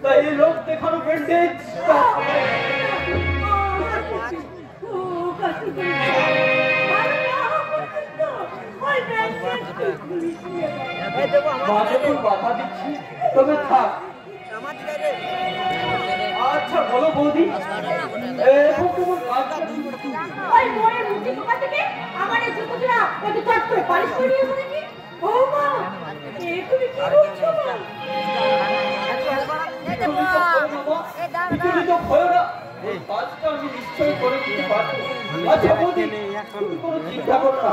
তাই লোক দেখানো ব্যান্ডেজ বাধা দিচ্ছি, তবে থাক। আচ্ছা বলো বৌদি, আমি নিশ্চয় করে দিতে পারবো। আচ্ছা বৌদি, তুমি কোনো চিন্তা করো না।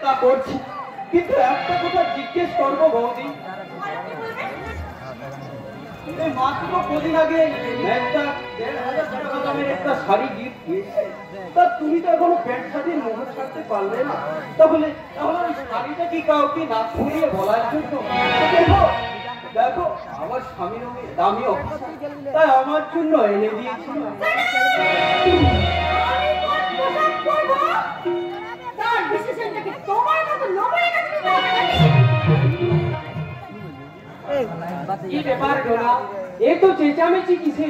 তা করছি, কিন্তু একটা কথা জিজ্ঞেস করবো বৌদি, মাত্র কদিন আগে একটা ১,৫০০ টাকা দামের একটা শাড়ি গিফট দিয়েছে, তা তুমি তো এখনো প্যান্ট শাড়ির মোহ ছাড়তে পারলে না। তাহলে ওই শাড়িটা কি কাউকে না ঘুরিয়ে বলার জন্য? দেখো আমার স্বামীর দামি অফিসার, তাই আমার জন্য এনে দিয়েছিল। কি ব্যাপার ডোনা, এ তো চেঁচামেচি কিসে?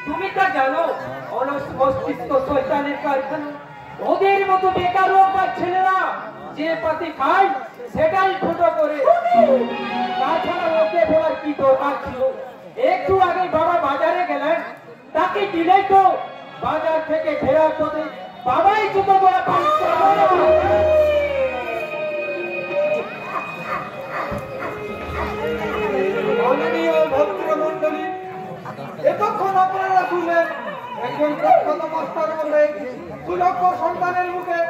তুমি তা জানো মস্তিষ্ক শয়তানের কারখানা। ওদের মতো বেকার ছেলেরা যে পাতি খায় সেটাই ছোট করে। তাছাড়া ওকে বলার কি দরকার ছিল? একটু আগে বাবা বাজারে গেলেন, তাকে দিলেই তো বাজার থেকে ফেরার পথে বাবাই জুতো করা ভদ্রমন্ডলী, এতক্ষণ আপনারা শুনলেন একজন প্রখ্যাত মাস্টার বলে সুযোগ্য সন্তানের মুখে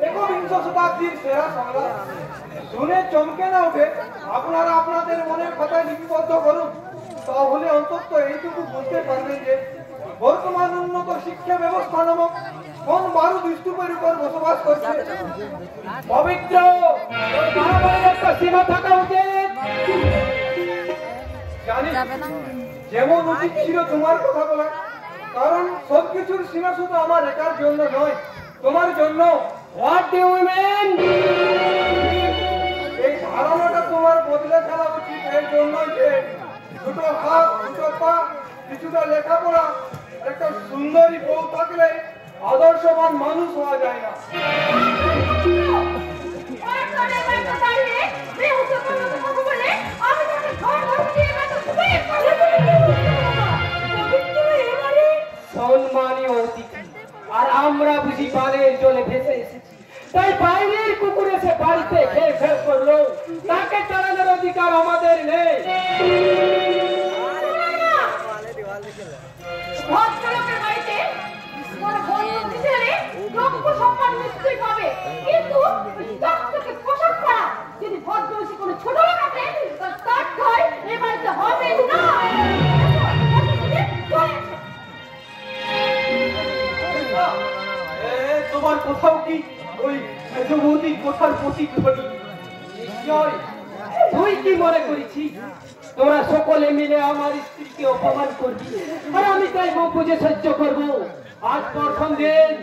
একবিংশ শতাব্দীর সেরা সংলাপ। শুনে চমকে না ওঠে আপনারা আপনাদের মনের কথায় লিপিবদ্ধ করুন, তাহলে অন্তত এইটুকু বুঝতে পারবেন যে বর্তমান উন্নত শিক্ষা ব্যবস্থা নামক কোন বারুদ স্তূপের উপর বসবাস করছে। পবিত্র একটা সীমা থাকা উচিত। জানি যেমন উচিত ছিল তোমার কথা বলা, কারণ সবকিছুর সীমা শুধু আমার একার জন্য নয়, তোমার জন্য। What do you mean? এই ধারণাটা তোমার বদলে ফেলা উচিত। এর জন্যই যে দুটো হাত, দুটো পা, কিছুটা লেখাপড়া, একটা সুন্দরী বউ থাকলে আদর্শবান মানুষ হওয়া যায় না। সম্মানীয় অতিথি, আর আমরা বুঝি পানের জলে ভেসে এসেছি, তাই বাইরের কুকুর এসে বাড়িতে খেয়ে ফেল করলো, তাকে চালানোর অধিকার আমাদের নেই। তোমার কোথাও কি ওই মেজবৌদির কোথার প্রতিধ্বনি? নিশ্চয়। তুই কি মনে করেছি তোরা সকলে মিলে আমার স্ত্রীকে অপমান করবি, আর আমি তাই মুখ বুঝে সহ্য করবো? আজ প্রথম দিন,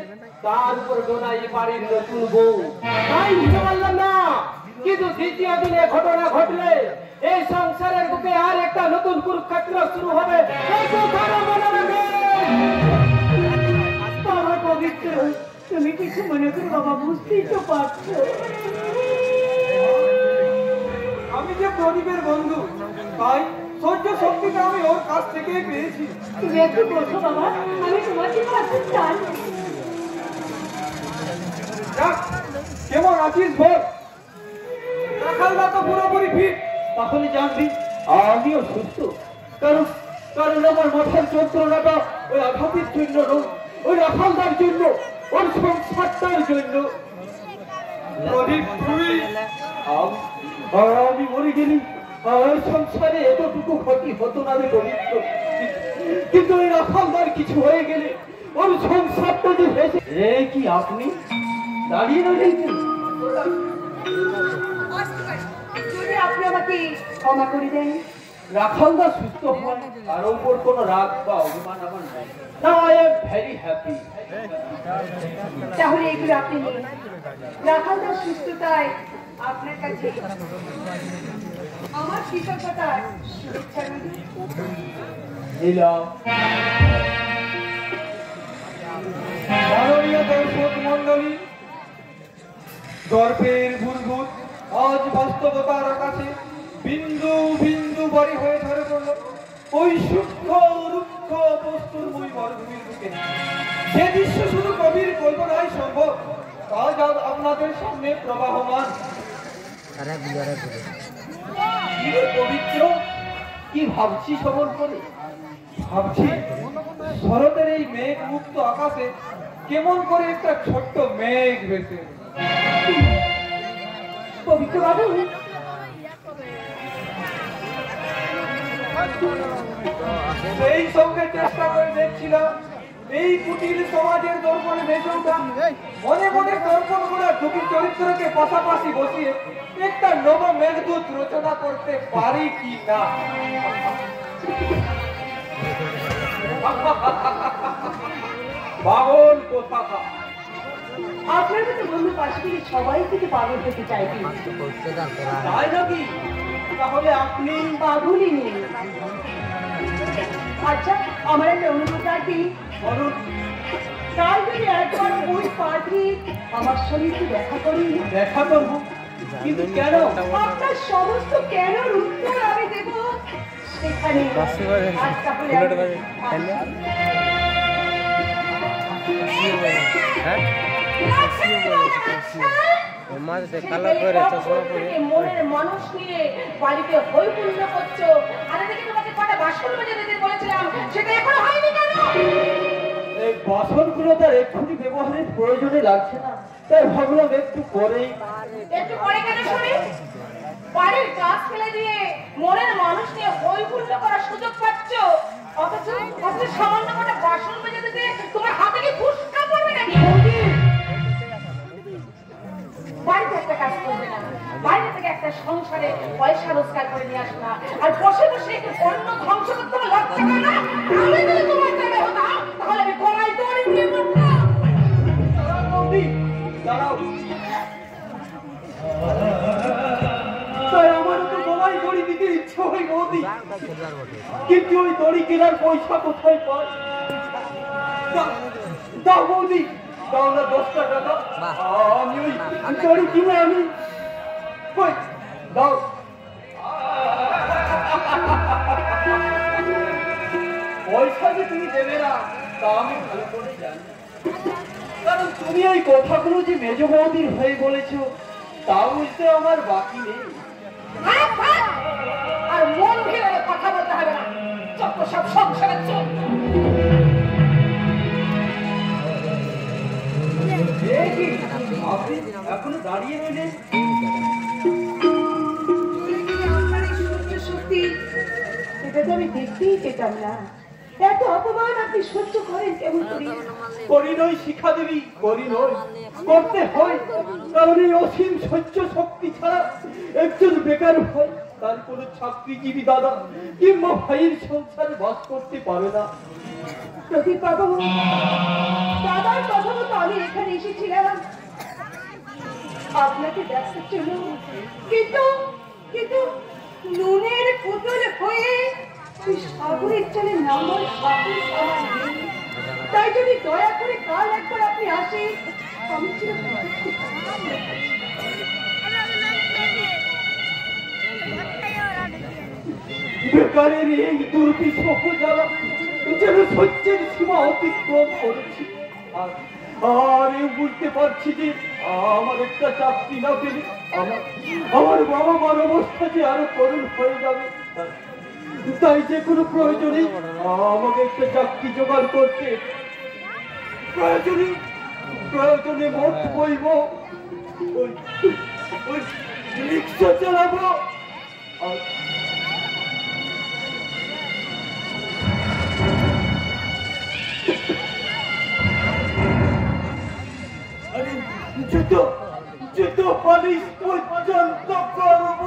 তার উপর ডোনা এই বাড়ির নতুন বউ, তাই বুঝতে পারলাম না। কিন্তু দ্বিতীয় দিনে ঘটনা ঘটলে এই সংসারের বুকে আর একটা নতুন কুরুক্ষেত্র শুরু হবে। পবিত্র, তুমি কিছু মনে করো বাবা, বুঝতেই তো পারছো আমি যে প্রদীপের বন্ধু, তাই সহ্য শক্তিটা আমি ওর কাছ থেকেই পেয়েছি। তুমি একটু বসো বাবা, আমি তোমাকে পাশে চাই। কেমন আছিস বল? রাখালদা তো পুরোপুরি ফিট, তাহলে জানবি আমিও সুস্থ। কারণ আমার মাথার যন্ত্রণাটা ওই আঘাতের জন্য নয়, ওই রাখালদার জন্য, ওর সংসারটার জন্য। আমি মরে গেলি সংসারে এতটুকু ক্ষতি হতো না রে পবিত্র, কিন্তু ওই রাখালদার কিছু হয়ে গেলে ওর সংসারটা যে ভেসে। কি আপনি দাঁড়িয়ে রয়েছেন? ক্ষমা করে দেন। রাখালদা সুস্থ হয় তার উপর কোনো রাগ বা অভিমান আমার নেই। না, আই এম ভেরি হ্যাপি। তাহলে এগুলো আপনি নিন। রাখালদার সুস্থতায় আপনার কাছে আমার কৃতজ্ঞতার শুভেচ্ছা রইল। মাননীয় দর্শক মন্ডলী, গর্বের বুদবুদ আজ বাস্তবতার আকাশে বিন্দু বিন্দু বাড়ি হয়ে ঝরে পড়ল ওই সূক্ষ্ম রুক্ষ বস্তুরময় মরুভূমির বুকে। যে দৃশ্য শুধু কবির কল্পনায় সম্ভব, আজ আজ আপনাদের সামনে প্রবাহমান। কি রে পবিত্র, কি ভাবছি সবল করে? ভাবছি শরতের এই মেঘ মুক্ত আকাশে কেমন করে একটা ছোট্ট মেঘ ভেসে। পবিত্র বাবু, সেই সঙ্গে চেষ্টা করে দেখছিলাম এই কুটির সমাজের দর্পণে ভেসে ওঠা মনে মনে দর্পণ গুলা দুটি চরিত্রকে পাশাপাশি বসিয়ে একটা নব মেঘদূত রচনা করতে পারি কি না। পাগল কোথাকা। আপনার মতো বন্ধু পাশে থেকে সবাই থেকে পাগল হতে চাইছি। তাই নাকি? তাহলে আপনি পাগলই নেই। আচ্ছা, আমার একটা অনুরোধ রাখি। বলুন। কাল যদি একবার ওই পার্টি আমার সঙ্গে একটু দেখা করি। দেখা করবো, কিন্তু কেন? আপনার সমস্ত কেনর উত্তর আমি দেব সেখানে। আজ তাহলে মনের মানুষ নিয়ে বাড়িতে হৈহুল্য করছো, আর এদিকে তোমাকে কটা বাসন মেজে দিতে বলেছিলাম, সেটা এখনো হয়নি কেন? এই বাসনগুলো তার এক্ষুনি ব্যবহারের প্রয়োজনে লাগছে না, তাই ভাবলাম একটু পরেই। একটু পরে কেন শুনি? বাড়ির কাজ ফেলে দিয়ে মনের মানুষ নিয়ে হৈহুল্য করার সুযোগ পাচ্ছ, অথচ সামান্য কটা বাসন মেজে দিতে তোমার হাতে কি ফুসকা পড়বে নাকি? বাড়িতে একটা কাজ করবে না, বাইরে থেকে একটা সংসারে পয়সা রোজগার করে নিয়ে আসো না, আর বসে বসে অন্য ধ্বংস করতে তোমার লজ্জা করে না? আমি যদি তোমার জায়গায় হতাম তাহলে আমি গলায় দড়ি দিয়ে মরতাম। দাঁড়াও, তাই আমার তো গলায় দড়ি দিতে ইচ্ছা হয় বৌদি, কিন্তু ওই দড়ি কেনার পয়সা কোথায় পাই? দাও বৌদি, দাও না 10টা টাকা, আমি ওই দড়ি কিনে আনি। কই দাও। পয়সা যে তুমি দেবে না তা আমি ভালো করে জানি, কারণ তুমি ওই কথাগুলো যে মেজ বৌদির হয়ে বলেছো তা বুঝতে আমার বাকি নেই। আর মন ভেঙে কথা বলতে হবে না, যত সব সংসারের চোখ। আপনি এখনো দাঁড়িয়ে রইলেন? এটা তো আমি দেখতেই পেতাম না। এত অপমান আপনি সহ্য করেন কেমন করে? করি নই শিখা দেবী, করি নই, করতে হয়, কারণ এই অসীম সহ্য শক্তি ছাড়া একজন বেকার হয় তার কোনো চাকরিজীবী দাদা কিংবা ভাইয়ের সংসারে বাস করতে পারে না। প্রদীপ বাবু, দাদার কথা মতো আমি এখানে এসেছিলাম আপনাকে দেখার জন্য, কিন্তু কিন্তু নুনের পুতুল হয়ে সাগরের জলে নামার সাহস আমার নেই। তাই যদি দয়া করে কাল একবার আপনি আসেন, আমি বেকারের এই দুর্বিষহ জ্বালা যেন সহ্যের সীমা অতিক্রম করেছি। আর বুঝতে পারছি যে আমার একটা চাকরি না পেলে আমার বাবা মার অবস্থা যে আরো করুণ হয়ে যাবে। তাই যে কোনো প্রয়োজনে আমাকে একটা চাকরি জোগাড় করতে, প্রয়োজনে মত বইব, ওই রিক্সা চালাবো। জুতো পালিশ পর্যন্ত করব।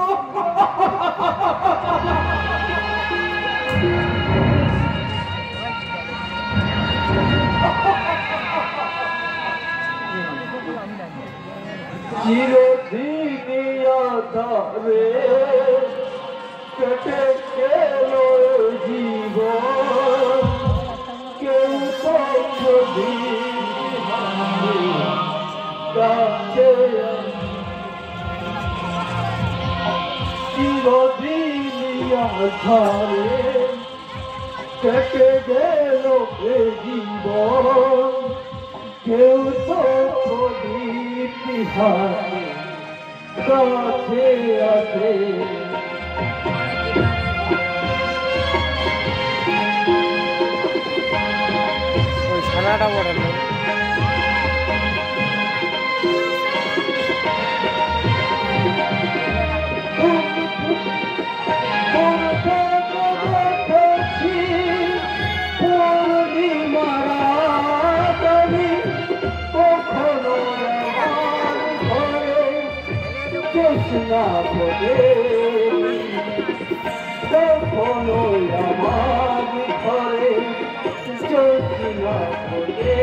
চিরদিন আধারে কেটে গেল জীবন, কেউ তো চিরদিন আধারে কেটে গেল জীবন, কেউ তো ইতিহাসে কাছে আছে। ওই ছানাটা বড় নেই। না বলে কখনো আমার ঘরে চোখ না বলে